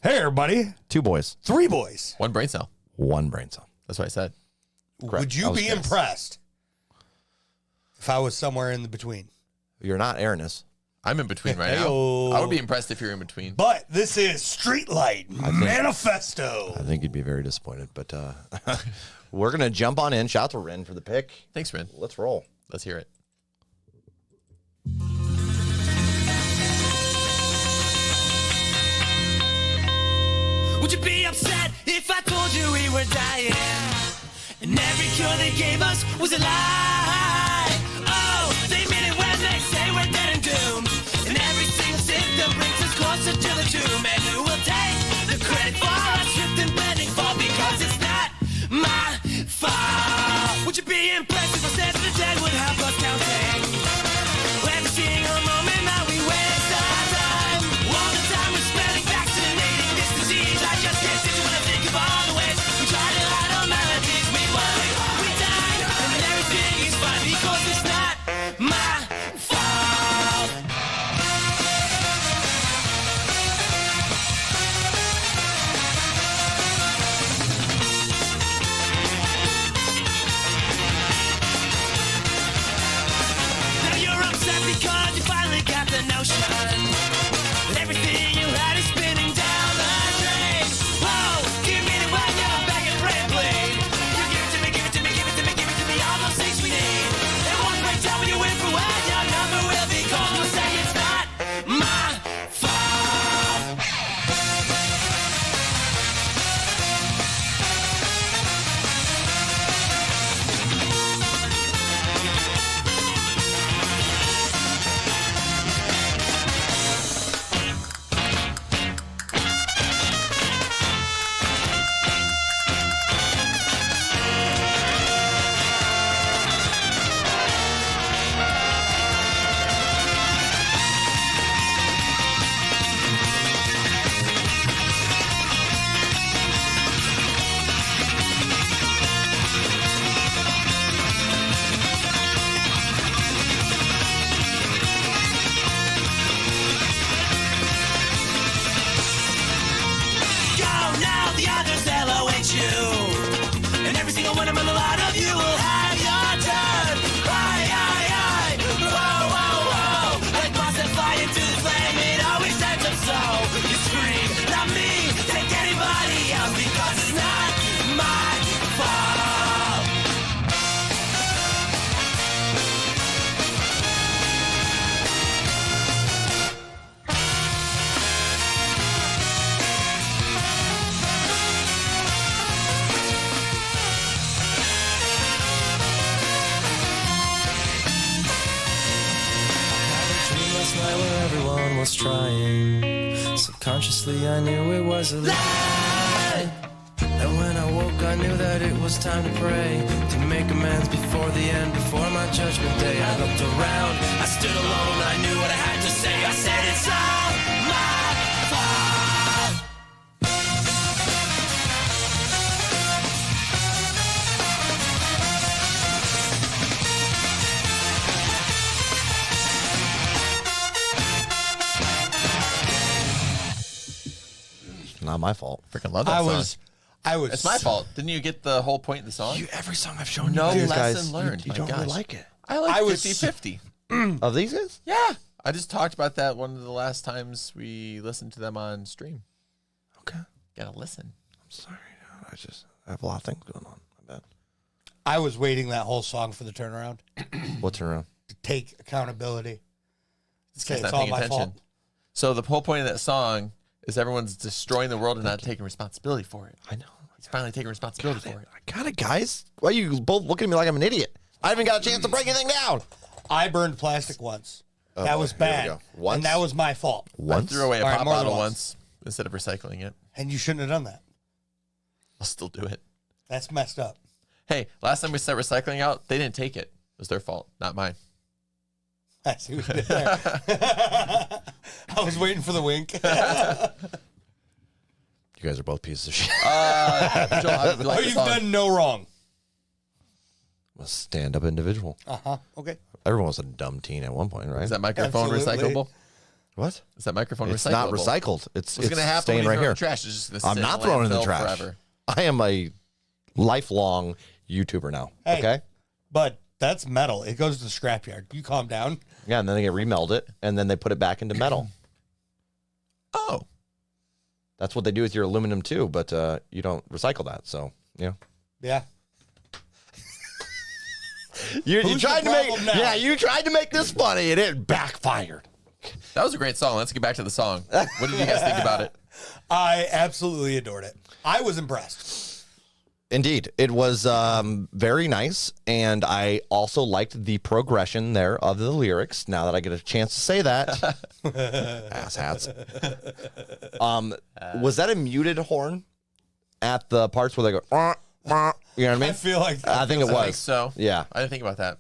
Hey, everybody. 2 boys. 3 boys. 1 brain cell. 1 brain cell. That's what I said. Correct. Would you be impressed if I was somewhere in the between? You're not Aranis. I'm in between right Hey-o. now. I would be impressed if you're in between. But this is Streetlight Manifesto. I think you'd be very disappointed, but we're going to jump on in. Shout out to Ren for the pick. Thanks, Ren. Let's roll. Let's hear it. Would you be upset if I told you we were dying? And every cure they gave us was a lie. Oh, they mean it when they say we're dead and doomed. And every single symptom brings us closer to the tomb. And who will take the credit for our stripped and bending fall? Because it's not my fault. Would you be impressed if I said the dead would help us counting? Every single moment that we waste our time. All the time we're spreading vaccinating this disease. I just can't sit when I think of all the ways we try to hide our melodies. We worry, we die, and everything is fine because it's not my fault. Now you're upset because you finally got the notion that everything you had is spinning down the drain. Whoa, give me the one, you're begging, pray and plead. You give it to me, give it to me, give it to me, give it to me, all those things we need. And one great time when you win for when your number will be called. We'll say it's not my fault. Go now, the others they'll await you. And every single one of them, a lot of you will have your turn. Aye, aye, aye. Whoa, whoa, whoa. Like moths that fly into the flame, it always ends up so. You scream, not me, take anybody else because it's not my fault. Dream last night where everyone was trying. Subconsciously I knew it was a lie. And when I woke I knew that it was time to pray, to make amends before the end, before my judgment day. I looked around, I stood alone, I knew what I had to say. I said it's all my fault. Not my fault. Freaking love that song. I was. It's my fault. Didn't you get the whole point of the song? Every song I've shown No you lesson guys, learned. You My don't really gosh. like it. I like I was- 50-50. Of these guys? Yeah. I just talked about that one of the last times we listened to them on stream. Okay. Gotta listen. I'm sorry. I have a lot of things going on. I bet. I was waiting that whole song for the turnaround What's around? to take accountability. This Say guy's it's not all paying my attention. fault. So the whole point of that song is everyone's destroying the world and not taking responsibility for it. I know. He's finally taking responsibility for it. I got it, guys. Why are you both looking at me like I'm an idiot? I haven't got a chance to break anything down. I burned plastic once. That was here we bad. go. Once? And that was my fault. I threw away a All right, pop more than bottle once. once instead of recycling it. And you shouldn't have done that. I'll still do it. That's messed up. Hey, last time we set recycling out, they didn't take it. It was their fault, not mine. I see what you did there. I was waiting for the wink. You guys are both pieces of shit. Joel, I like Oh, the you've song. done no wrong. I'm a stand-up individual. Okay. Everyone was a dumb teen at one point, right? Is that microphone Absolutely. recyclable? What? Is that microphone It's recyclable? not recycled. It's What's going to happen staying when you right throw it in here. the trash? It's just going to I'm sit not in throwing it in the landfill trash. forever. I am a lifelong YouTuber now. Hey. Okay. But that's metal. It goes to the scrapyard. You calm down. Yeah, and then they get remelted, and then they put it back into metal. Oh. That's what they do with your aluminum too, but you don't recycle that. So yeah. Yeah. You Who's tried the to make problem now? you tried to make this funny, and it backfired. That was a great song. Let's get back to the song. What did you guys think about it? I absolutely adored it. I was impressed. Indeed, it was very nice, and I also liked the progression there of the lyrics. Now that I get a chance to say that, asshats. Was that a muted horn at the parts where they go? You know what I mean? I feel like I think it I think was. so. Yeah. I didn't think about that.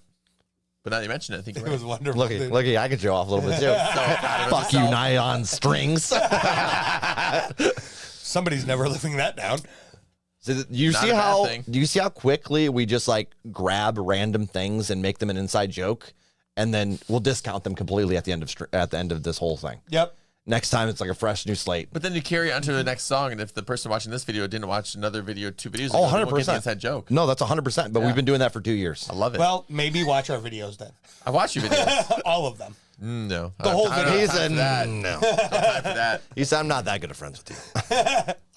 But now that you mention it, I think you're it right. was wonderful. Looky, I could show off a little bit too. Fuck you, nylon strings. Somebody's never living that down. So you Not see a bad how thing. do you see how quickly we just like grab random things and make them an inside joke, and then we'll discount them completely at the end of this whole thing. Yep. Next time it's like a fresh new slate. But then you carry on to the next song, and if the person watching this video didn't watch another video 2 videos ago, Oh, they won't get the 100%. inside joke. No, that's 100%. But we've been doing that for 2 years. I love it. Well, maybe watch our videos then. I watch your videos. All of them. No. The whole I don't video. have time for that. no. Time for that. He said, I'm not that good of friends with you.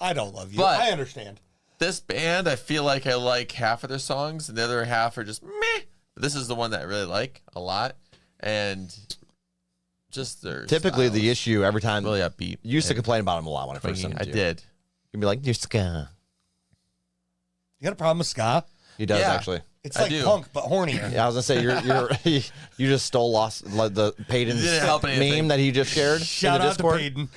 I don't love you. But- I understand. This band, I feel like I like half of their songs, and the other half are just meh. But this is the one that I really like a lot, and just their Typically, style the is issue every time really upbeat. you used to and complain about him a lot when I first swingy. sent him I to you. did. You'd be like, you're ska. You got a problem with ska? He does Yeah. actually. It's I like do. punk, but hornier. Yeah, I was gonna say you just stole the Peyton's Didn't help anything. meme that he just shared Shout in the out to Discord. Peyton.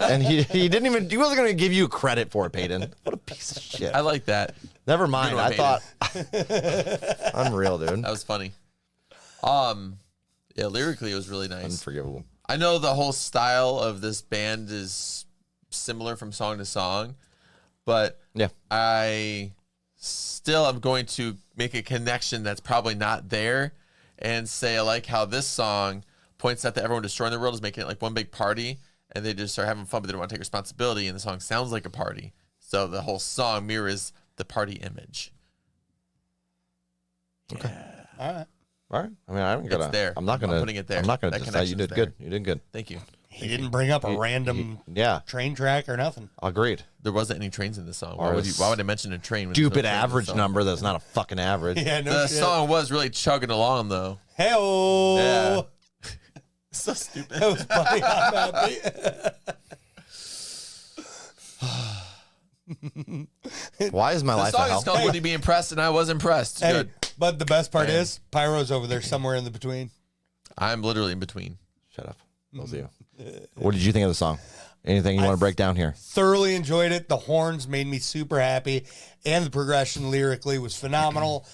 And he didn't even he wasn't gonna give you credit for it, Peyton. What a piece of shit. I like that. Never mind. Good one, I thought unreal, dude. That was funny. Yeah, lyrically it was really nice. Unforgivable. I know the whole style of this band is similar from song to song, but Yeah. I still am going to make a connection that's probably not there and say I like how this song points out that everyone destroying the world is making it like one big party and they just are having fun but they don't want to take responsibility, and the song sounds like a party. So the whole song mirrors the party image. All right. All right. I mean, I'm gonna. It's there. I'm not gonna. I'm putting it there. I'm not gonna That decide. You connection's did good. You did good. Thank you. He didn't bring up a random Yeah. train track or nothing. Agreed. There wasn't any trains in the song. Or Why would I mention a train? when there's no Stupid train in the average song? number that's not a fucking average. Yeah, no The shit. song was really chugging along though. Hey-oh. Yeah. So stupid. That was funny. I'm happy. Why is my The life a song hell? is called "Would You Be Impressed?" and I was impressed. Hey, Good. but the best part Man. is Pyro's over there somewhere in the between. I'm literally in between. Shut up. Those of you. What did you think of the song? Anything you want to break down here? Thoroughly enjoyed it. The horns made me super happy, and the progression lyrically was phenomenal.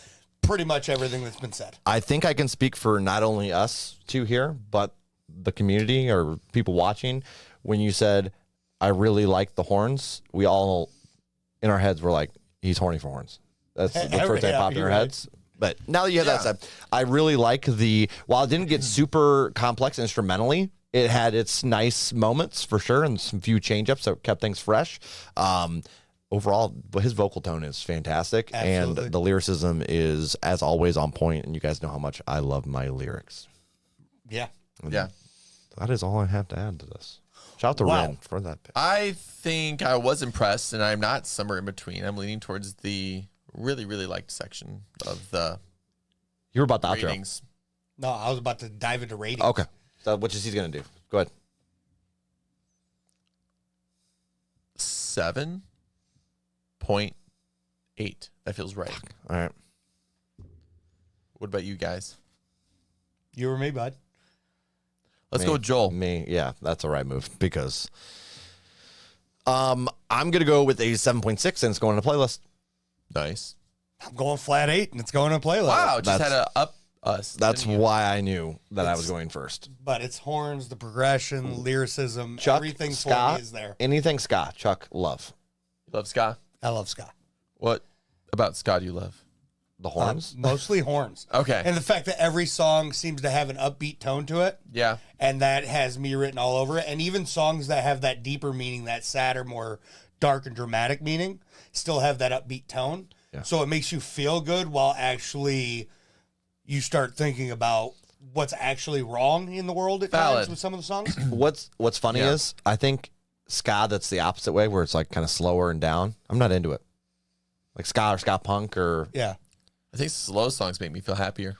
Pretty much everything that's been said. I think I can speak for not only us two here, but the community or people watching. When you said, I really like the horns, we all in our heads were like, he's horny for horns. That's the first thing that popped in you're our right. heads. But now that you have that said, I really like while it didn't get super complex instrumentally, it had its nice moments for sure and some few change-ups that kept things fresh. Overall, his vocal tone is fantastic. Absolutely. And the lyricism is, as always, on point. And you guys know how much I love my lyrics. Yeah. Yeah. That is all I have to add to this. Shout out to Wow. Ren for that. I think I was impressed, and I'm not somewhere in between. I'm leaning towards the really, really liked section of the You were about the outro. ratings. No, I was about to dive into ratings. Okay. So which is he going to do? Go ahead. 7.8. That feels right. All right. What about you guys? You or me, bud? Let's Me. go with Joel. Me, yeah, that's a right move because I'm gonna go with a 7.6 and it's going on the playlist. Nice. I'm going flat 8, and it's going on playlist. Wow, just That's- had to up us. That's didn't you? why I knew that I was going first. But it's horns, the progression, lyricism, Chuck, everything for ska, me is there. anything ska, Chuck, love. You love ska. I love ska. What about ska do you love? The horns? Mostly horns. Okay. And the fact that every song seems to have an upbeat tone to it. Yeah. And that has me written all over it. And even songs that have that deeper meaning, that sadder, more dark and dramatic meaning, still have that upbeat tone. Yeah. So it makes you feel good while actually you start thinking about what's actually wrong in the world at Valid. times with some of the songs. What's funny is I think ska that's the opposite way, where it's like kind of slower and down. I'm not into it. Like ska or ska punk or Yeah. I think slow songs make me feel happier.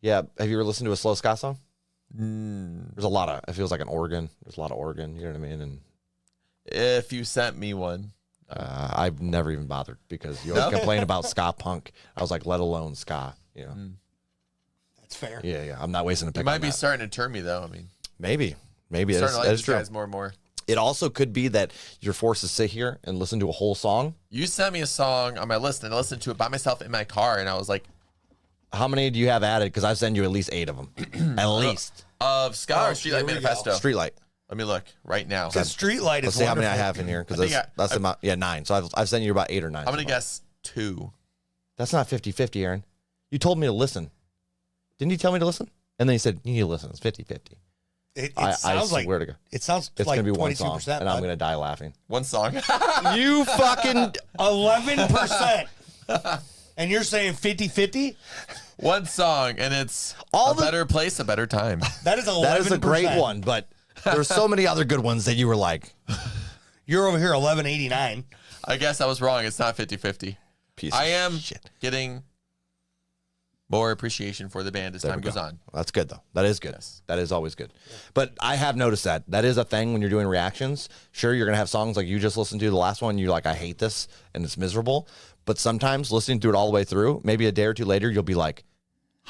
yeah. Have you ever listened to a slow ska song? There's a lot of. It feels like an organ. There's a lot of organ. You know what I mean? And If you sent me one. I've never even bothered because you always complain about ska punk. I was like, let alone ska. You know? That's fair. Yeah. I'm not wasting a pick. It might on be that. starting to turn me though. I mean, Maybe starting to like that's these true. guys more and more. It also could be that you're forced to sit here and listen to a whole song. You sent me a song on my list, and I listened to it by myself in my car, and I was like, How many do you have added? Because I've sent you at least 8 of them. At least. of Ska or here Streetlight we go. Manifesto. Streetlight. Let me look right now. Because Streetlight is Let's see how many I wonderful. have in here because I think that's the amount. Yeah, 9. So I've sent you about 8 or 9. I'm going to guess 2. That's not 50-50, Aaron. You told me to listen. Didn't you tell me to listen? And then you said, you need to listen. It's 50-50. It I sounds like swear to God. it sounds It's like going to be one 22%. song, and I'm going to die laughing. One song. You fucking... 11%. And you're saying 50-50? One song, and it's All a better place, a better time. That is 11%. That is a great one, but there's so many other good ones that you were like, You're over here 1189. I guess I was wrong. It's not 50-50. piece I of am shit. getting more appreciation for the band as There time we goes go. on. That's good, though. That is good. Yes. That is always good. But I have noticed that. That is a thing when you're doing reactions. Sure, you're going to have songs like you just listened to the last one. You're like, I hate this, and it's miserable. But sometimes listening to it all the way through, maybe a day or two later, you'll be like,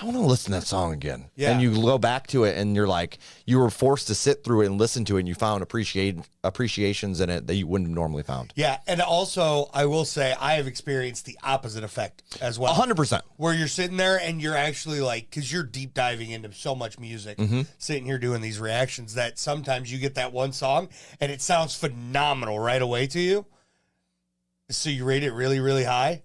I want to listen to that song again. Yeah. And you go back to it, and you're like, you were forced to sit through it and listen to it, and you found appreciations in it that you wouldn't have normally found. Yeah, and also I will say I have experienced the opposite effect as well. 100%. Where you're sitting there and you're actually like, because you're deep diving into so much music, sitting here doing these reactions, that sometimes you get that one song and it sounds phenomenal right away to you. So you rate it really, really high.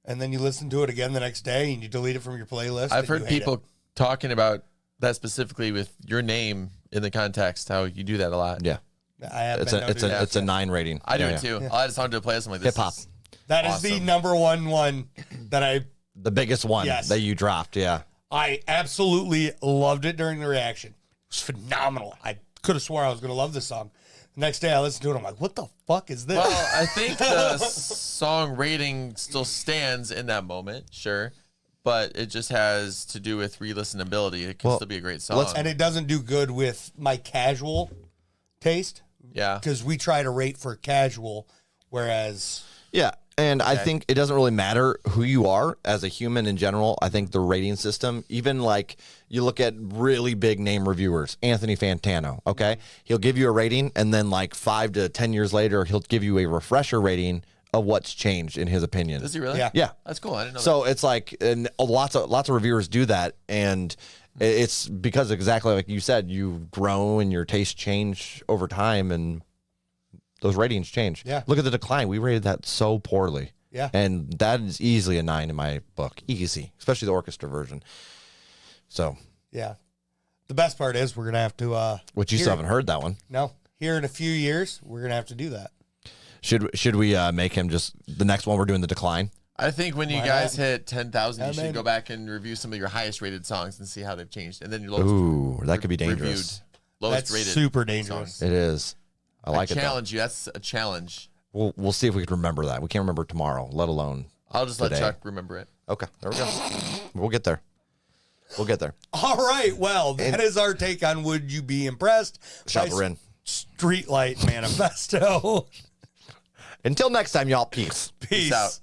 And then you listen to it again the next day and you delete it from your playlist. I've and heard you hate people it. talking about that specifically with your name in the context, how you do that a lot. Yeah. I have It's been known to do that. a 9 rating. I do Yeah, it yeah. too. I'll add a song to a playlist. I'm like, this Hip-hop. is That is the awesome. number one that The biggest one Yes. that you dropped, yeah. I absolutely loved it during the reaction. It was phenomenal. I could have swore I was going to love this song. The next day I listened to it. I'm like, what the fuck is this? Well, I think the song rating still stands in that moment, sure. But it just has to do with re-listenability. It can Well, still be a great song. And it doesn't do good with my casual taste Yeah. because we try to rate for casual, whereas Yeah. And I think it doesn't really matter who you are as a human in general. I think the rating system, even like you look at really big name reviewers, Anthony Fantano, okay? He'll give you a rating, and then like 5 to 10 years later, he'll give you a refresher rating of what's changed in his opinion. Does he really? Yeah. Yeah. That's cool. I didn't know So it's like, and lots of reviewers do that, and it's because exactly like you said, you grow and your tastes change over time, and those ratings change. Yeah. Look at the decline. We rated that so poorly. Yeah. And that is easily a 9 in my book. Easy, especially the orchestra version. So, yeah. The best part is we're going to have to which you still haven't heard that one. No. Here in a few years, we're going to have to do that. Should we make him just the next one? We're doing the decline. I think when you Why guys not? hit 10,000, you Yeah, should maybe. go back and review some of your highest rated songs and see how they've changed. And then your Ooh, that could be reviewed, dangerous. lowest That's rated. super dangerous. songs. It is. I like it. though. Challenge you. That's a challenge. We'll see if we can remember that. We can't remember tomorrow, let alone. I'll just let Today. Chuck remember it. Okay, there we go. We'll get there. We'll get there. All right. Well, that is our take on Would You Be Impressed? Shop by her in. Streetlight Manifesto. Until next time, y'all. Peace. Peace. out.